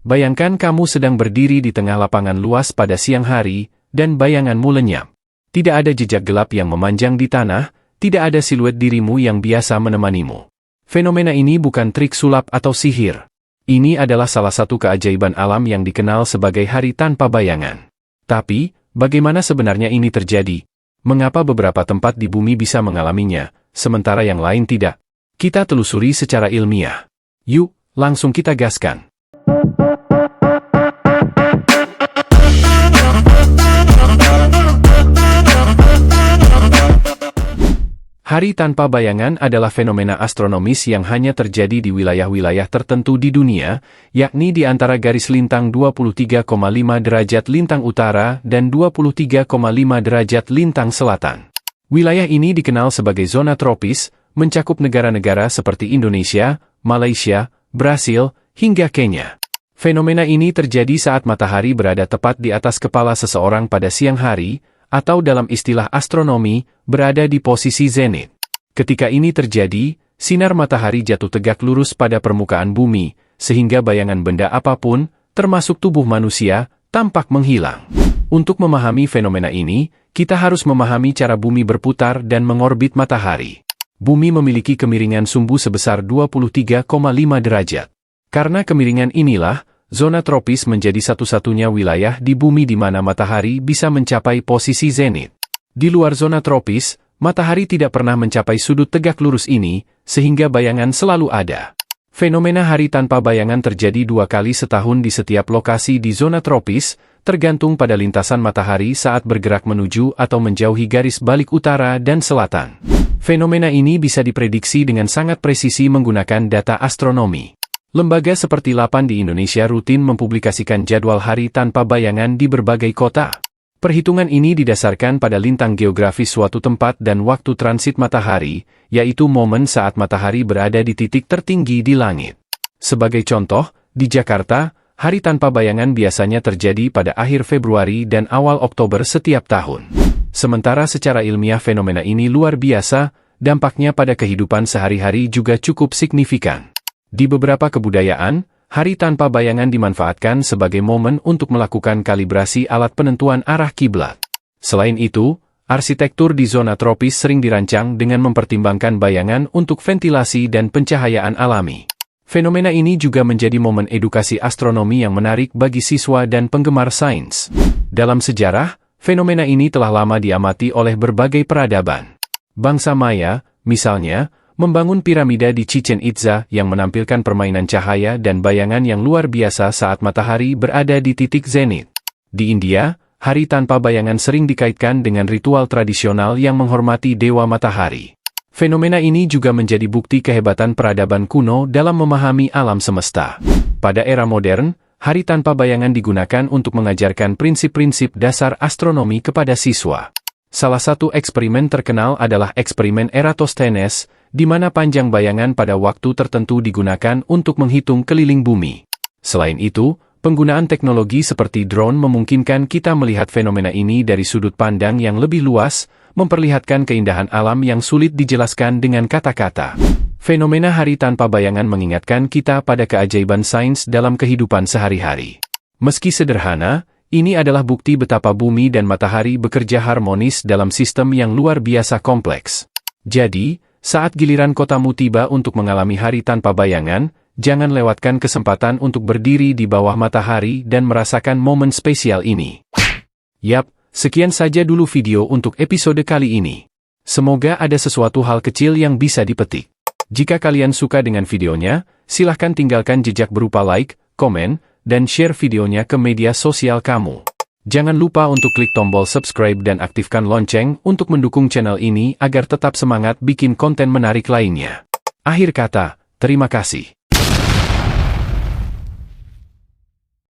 Bayangkan kamu sedang berdiri di tengah lapangan luas pada siang hari, dan bayanganmu lenyap. Tidak ada jejak gelap yang memanjang di tanah, tidak ada siluet dirimu yang biasa menemanimu. Fenomena ini bukan trik sulap atau sihir. Ini adalah salah satu keajaiban alam yang dikenal sebagai hari tanpa bayangan. Tapi, bagaimana sebenarnya ini terjadi? Mengapa beberapa tempat di bumi bisa mengalaminya, sementara yang lain tidak? Kita telusuri secara ilmiah. Yuk, langsung kita gaskan. Hari tanpa bayangan adalah fenomena astronomis yang hanya terjadi di wilayah-wilayah tertentu di dunia, yakni di antara garis lintang 23,5 derajat lintang utara dan 23,5 derajat lintang selatan. Wilayah ini dikenal sebagai zona tropis, mencakup negara-negara seperti Indonesia, Malaysia, Brasil, hingga Kenya. Fenomena ini terjadi saat matahari berada tepat di atas kepala seseorang pada siang hari, atau dalam istilah astronomi, berada di posisi zenit. Ketika ini terjadi, sinar matahari jatuh tegak lurus pada permukaan bumi, sehingga bayangan benda apapun, termasuk tubuh manusia, tampak menghilang. Untuk memahami fenomena ini, kita harus memahami cara bumi berputar dan mengorbit matahari. Bumi memiliki kemiringan sumbu sebesar 23,5 derajat. Karena kemiringan inilah, zona tropis menjadi satu-satunya wilayah di bumi di mana matahari bisa mencapai posisi zenit. Di luar zona tropis, matahari tidak pernah mencapai sudut tegak lurus ini, sehingga bayangan selalu ada. Fenomena hari tanpa bayangan terjadi 2 kali setahun di setiap lokasi di zona tropis, tergantung pada lintasan matahari saat bergerak menuju atau menjauhi garis balik utara dan selatan. Fenomena ini bisa diprediksi dengan sangat presisi menggunakan data astronomi. Lembaga seperti LAPAN di Indonesia rutin mempublikasikan jadwal hari tanpa bayangan di berbagai kota. Perhitungan ini didasarkan pada lintang geografis suatu tempat dan waktu transit matahari, yaitu momen saat matahari berada di titik tertinggi di langit. Sebagai contoh, di Jakarta, hari tanpa bayangan biasanya terjadi pada akhir Februari dan awal Oktober setiap tahun. Sementara secara ilmiah fenomena ini luar biasa, dampaknya pada kehidupan sehari-hari juga cukup signifikan. Di beberapa kebudayaan, hari tanpa bayangan dimanfaatkan sebagai momen untuk melakukan kalibrasi alat penentuan arah kiblat. Selain itu, arsitektur di zona tropis sering dirancang dengan mempertimbangkan bayangan untuk ventilasi dan pencahayaan alami. Fenomena ini juga menjadi momen edukasi astronomi yang menarik bagi siswa dan penggemar sains. Dalam sejarah, fenomena ini telah lama diamati oleh berbagai peradaban. Bangsa Maya, misalnya, membangun piramida di Chichen Itza yang menampilkan permainan cahaya dan bayangan yang luar biasa saat matahari berada di titik zenit. Di India, hari tanpa bayangan sering dikaitkan dengan ritual tradisional yang menghormati dewa matahari. Fenomena ini juga menjadi bukti kehebatan peradaban kuno dalam memahami alam semesta. Pada era modern, hari tanpa bayangan digunakan untuk mengajarkan prinsip-prinsip dasar astronomi kepada siswa. Salah satu eksperimen terkenal adalah eksperimen Eratosthenes, di mana panjang bayangan pada waktu tertentu digunakan untuk menghitung keliling bumi. Selain itu, penggunaan teknologi seperti drone memungkinkan kita melihat fenomena ini dari sudut pandang yang lebih luas, memperlihatkan keindahan alam yang sulit dijelaskan dengan kata-kata. Fenomena hari tanpa bayangan mengingatkan kita pada keajaiban sains dalam kehidupan sehari-hari. Meski sederhana, ini adalah bukti betapa bumi dan matahari bekerja harmonis dalam sistem yang luar biasa kompleks. Jadi, saat giliran kotamu tiba untuk mengalami hari tanpa bayangan, jangan lewatkan kesempatan untuk berdiri di bawah matahari dan merasakan momen spesial ini. Yap, sekian saja dulu video untuk episode kali ini. Semoga ada sesuatu hal kecil yang bisa dipetik. Jika kalian suka dengan videonya, silahkan tinggalkan jejak berupa like, komen, dan share videonya ke media sosial kamu. Jangan lupa untuk klik tombol subscribe dan aktifkan lonceng untuk mendukung channel ini agar tetap semangat bikin konten menarik lainnya. Akhir kata, terima kasih.